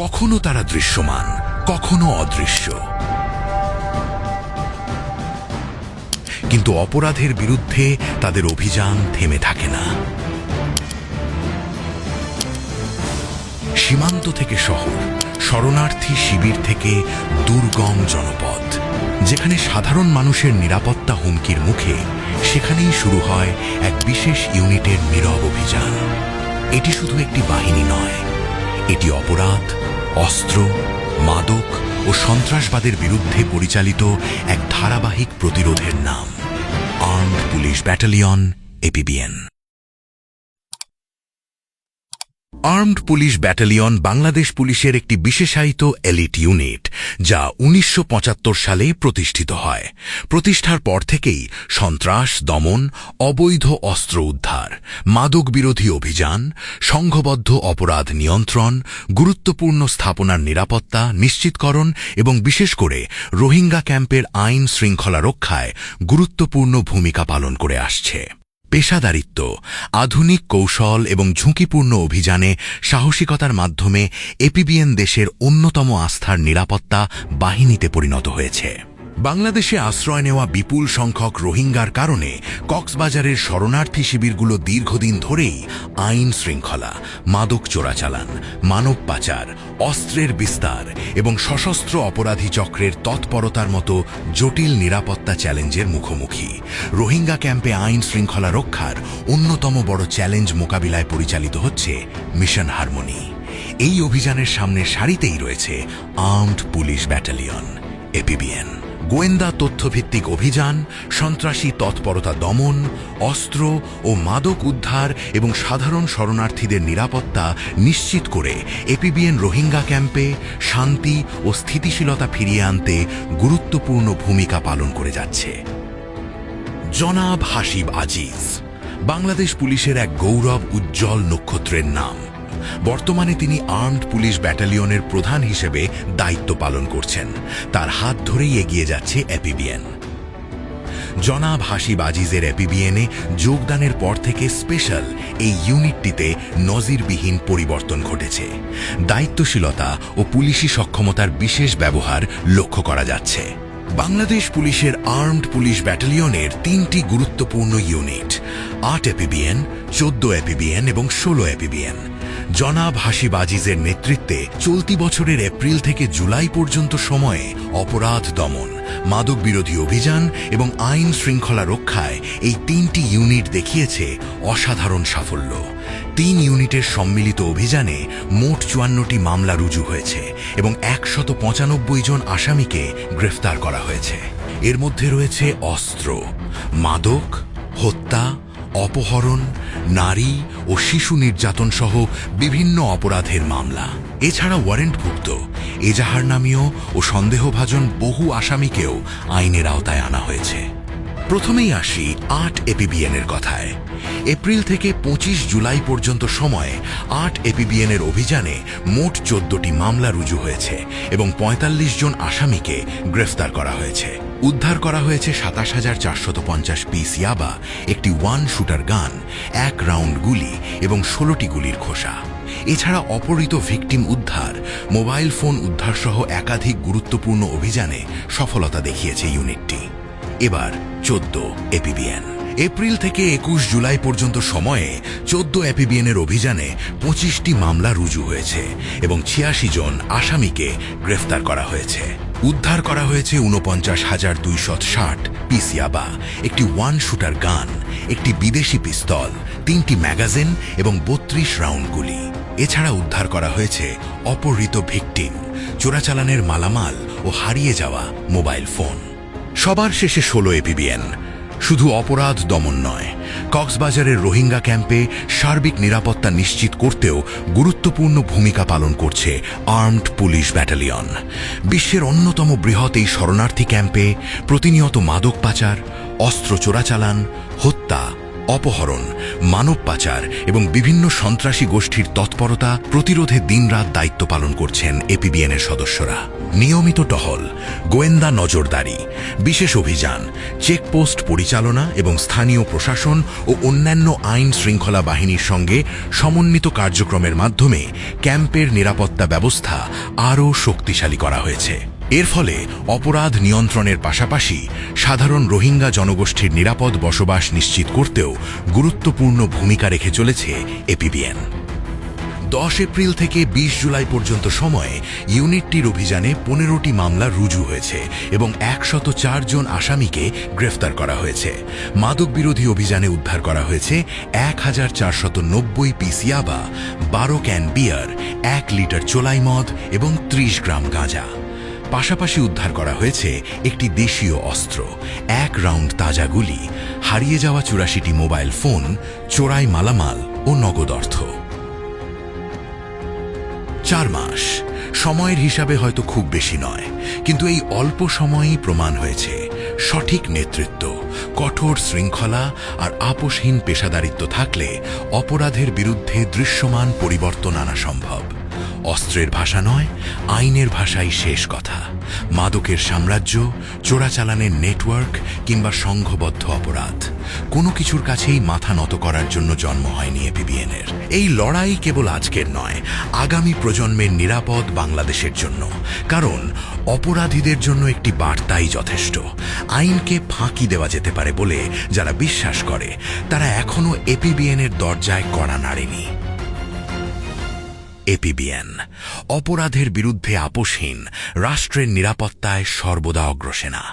কখনো তারা দৃশ্যমান, কখনো অদৃশ্য। কিন্তু অপরাধের বিরুদ্ধে তাদের অভিযান থেমে থাকে না। সীমান্ত থেকে শহর, শরণার্থী শিবির থেকে দুর্গম জনপদ, যেখানে সাধারণ মানুষের নিরাপত্তা হুমকির মুখে, সেখানেই শুরু হয় এক বিশেষ ইউনিটের নীরব অভিযান। এটি শুধু একটি বাহিনী নয়, এটি অপরাধ, অস্ত্র, মাদক ও সন্ত্রাসবাদের বিরুদ্ধে পরিচালিত এক ধারাবাহিক প্রতিরোধের নাম, armed police battalion, APBN. Armed police battalion Bangladesh পুলিশের একটি বিশেষায়িত এলিট ইউনিট, যা ১৯৭৫ সালে প্রতিষ্ঠিত হয়। প্রতিষ্ঠার পর থেকেই সন্ত্রাস দমন, অবৈধ অস্ত্র উদ্ধার, মাদক বিরোধী অভিযান, সংঘবদ্ধ অপরাধ নিয়ন্ত্রণ, গুরুত্বপূর্ণ স্থাপনার নিরাপত্তা নিশ্চিতকরণ এবং বিশেষ করে রোহিঙ্গা ক্যাম্পের আইন শৃঙ্খলা রক্ষায় গুরুত্বপূর্ণ ভূমিকা পালন করে আসছে। পেশাদারিত্ব, আধুনিক কৌশল এবং ঝুঁকিপূর্ণ অভিযানে সাহসিকতার মাধ্যমে এপিবিএন দেশের অন্যতম আস্থার নিরাপত্তা বাহিনীতে পরিণত হয়েছে। বাংলাদেশে আশ্রয় নেওয়া বিপুল সংখ্যক রোহিঙ্গার কারণে কক্সবাজারের শরণার্থী শিবিরগুলো দীর্ঘদিন ধরেই আইন শৃঙ্খলা, মাদক চোরাচালান, মানব পাচার, অস্ত্রের বিস্তার এবং সশস্ত্র অপরাধী চক্রের তৎপরতার মতো জটিল নিরাপত্তা চ্যালেঞ্জের মুখোমুখি। রোহিঙ্গা ক্যাম্পে আইন শৃঙ্খলা রক্ষার অন্যতম বড় চ্যালেঞ্জ মোকাবিলায় পরিচালিত হচ্ছে মিশন হারমোনি। এই অভিযানের সামনের সারিতেই রয়েছে আর্মড পুলিশ ব্যাটালিয়ন, এপিবিএন। গোয়েন্দা তথ্যভিত্তিক অভিযান, সন্ত্রাসী তৎপরতা দমন, অস্ত্র ও মাদক উদ্ধার এবং সাধারণ শরণার্থীদের নিরাপত্তা নিশ্চিত করে এপিবিএন রোহিঙ্গা ক্যাম্পে শান্তি ও স্থিতিশীলতা ফিরিয়ে আনতে গুরুত্বপূর্ণ ভূমিকা পালন করে যাচ্ছে। জনাব হাসিব আজিজ বাংলাদেশ পুলিশের এক গৌরব উজ্জ্বল নক্ষত্রের নাম। বর্তমানে তিনি আর্মড পুলিশ ব্যাটালিয়নের প্রধান হিসেবে দায়িত্ব পালন করছেন। তার হাত ধরেই এগিয়ে যাচ্ছে এপিবিএন। জনাব হাসিব আজিজের এপিবিএনে যোগদানের পর থেকে স্পেশাল এই ইউনিটটিতে নজিরবিহীন পরিবর্তন ঘটেছে। দায়িত্বশীলতা ও পুলিশি সক্ষমতার বিশেষ ব্যবহার লক্ষ্য করা যাচ্ছে। বাংলাদেশ পুলিশের আর্মড পুলিশ ব্যাটালিয়নের ৩টি গুরুত্বপূর্ণ ইউনিট, ৮ এপিবিএন, ১৪ এপিবিএন এবং ১৬ এপিবিএন। জনাব হাসিব আজিজের নেতৃত্বে চলতি বছরের এপ্রিল থেকে জুলাই পর্যন্ত সময়ে অপরাধ দমন, মাদক বিরোধী অভিযান এবং আইন শৃঙ্খলা রক্ষায় এই ৩টি ইউনিট দেখিয়েছে অসাধারণ সাফল্য। ৩ ইউনিটের সম্মিলিত অভিযানে মোট ৫৪টি মামলা রুজু হয়েছে এবং ১৯৫ জন আসামিকে গ্রেফতার করা হয়েছে। এর মধ্যে রয়েছে অস্ত্র, মাদক, হত্যা, অপহরণ, নারী ও শিশু নির্যাতন সহ বিভিন্ন অপরাধের মামলা। এছাড়া ওয়ারেন্টভুক্ত, এজাহারনামীয় ও সন্দেহভাজন বহু আসামিকেও আইনের আওতায় আনা হয়েছে। প্রথমেই আসি ৮ এপিবিএনের কথায়। এপ্রিল থেকে ২৫ জুলাই পর্যন্ত সময়ে ৮ এপিবিএনের অভিযানে মোট ১৪টি মামলা রুজু হয়েছে এবং ৪৫ জন আসামিকে গ্রেফতার করা হয়েছে। উদ্ধার করা হয়েছে ২৭,৪৫০ পিস ইয়াবা, একটি ওয়ান শুটার গান, ১ রাউন্ড গুলি এবং ১৬টি গুলির খোসা। এছাড়া অপহৃত ভিকটিম উদ্ধার, মোবাইল ফোন উদ্ধার সহ একাধিক গুরুত্বপূর্ণ অভিযানে সফলতা দেখিয়েছে ইউনিটটি। এবার ১৪ এপিবিএন। এপ্রিল থেকে ২১ জুলাই পর্যন্ত সময়ে ১৪ এপিবিএনের অভিযানে ২৫টি মামলা রুজু হয়েছে এবং ৮৬ জন আসামিকে গ্রেফতার করা হয়েছে। উদ্ধার করা হয়েছে ৪৯,২৬০ পিস ইয়াবা, একটি ওয়ান শুটার গান, একটি বিদেশি পিস্তল, ৩টি ম্যাগাজিন এবং ৩২ রাউন্ড গুলি। এছাড়া উদ্ধার করা হয়েছে অপহৃত ভিকটিম, চোরাচালানের মালামাল ও হারিয়ে যাওয়া মোবাইল ফোন। সবার শেষে ১৬ এপিবিএন। শুধু অপরাধ দমন নয়, কক্সবাজারের রোহিঙ্গা ক্যাম্পে সার্বিক নিরাপত্তা নিশ্চিত করতেও গুরুত্বপূর্ণ ভূমিকা পালন করছে আর্মড পুলিশ ব্যাটালিয়ন। বিশ্বের অন্যতম বৃহৎ এই শরণার্থী ক্যাম্পে প্রতিনিয়ত মাদক পাচার, অস্ত্র চোরাচালান, হত্যা, অপহরণ, মানব পাচার এবং বিভিন্ন সন্ত্রাসী গোষ্ঠীর তৎপরতা প্রতিরোধে দিনরাত দায়িত্ব পালন করছেন এপিবিএনের সদস্যরা। নিয়মিত টহল, গোয়েন্দা নজরদারি, বিশেষ অভিযান, চেকপোস্ট পরিচালনা এবং স্থানীয় প্রশাসন ও অন্যান্য আইন শৃঙ্খলা বাহিনীর সঙ্গে সমন্বিত কার্যক্রমের মাধ্যমে ক্যাম্পের নিরাপত্তা ব্যবস্থা আরও শক্তিশালী করা হয়েছে। এর ফলে অপরাধ নিয়ন্ত্রণের পাশাপাশি সাধারণ রোহিঙ্গা জনগোষ্ঠীর নিরাপদ বসবাস নিশ্চিত করতেও গুরুত্বপূর্ণ ভূমিকা রেখে চলেছে এপিবিএন। 10 এপ্রিল থেকে 20 জুলাই পর্যন্ত সময়ে ইউনিটটির অভিযানে 15টি মামলা রুজু হয়েছে এবং 104 জন আসামিকে গ্রেফতার করা হয়েছে। মাদক বিরোধী অভিযানে উদ্ধার করা হয়েছে 1490 পিস ইয়াবা, 12 ক্যান বিয়ার, 1 লিটার চোলাই মদ এবং 30 গ্রাম গাঁজা। পাশাপাশি উদ্ধার করা হয়েছে একটি দেশীয় অস্ত্র, 1 রাউন্ড তাজা গুলি, হারিয়ে যাওয়া 84টি মোবাইল ফোন, চোরাই মালামাল ও নগদ অর্থ। 4 মাস সময়ের হিসাবে হয়তো খুব বেশি নয়, কিন্তু এই অল্প সময়েই প্রমাণ হয়েছে সঠিক নেতৃত্ব, কঠোর শৃঙ্খলা আর আপোষহীন পেশাদারিত্ব থাকলে অপরাধের বিরুদ্ধে দৃশ্যমান পরিবর্তন আনা সম্ভব। অস্ত্রের ভাষা নয়, আইনের ভাষাই শেষ কথা। মাদকের সাম্রাজ্য, চোরাচালানের নেটওয়ার্ক কিংবা সংঘবদ্ধ অপরাধ, কোনো কিছুর কাছেই মাথা নত করার জন্য জন্ম হয়নি এপিবিএনের। এই লড়াই কেবল আজকের নয়, আগামী প্রজন্মের নিরাপদ বাংলাদেশের জন্য। কারণ অপরাধীদের জন্য একটি বার্তাই যথেষ্ট। আইনকে ফাঁকি দেওয়া যেতে পারে বলে যারা বিশ্বাস করে, তারা এখনো এপিবিএনের দরজায় কড়া নাড়েনি। এপিবিএন অপরাধের বিরুদ্ধে আপোষহীন, রাষ্ট্রের নিরাপত্তায় সর্বদা অগ্রসেনা।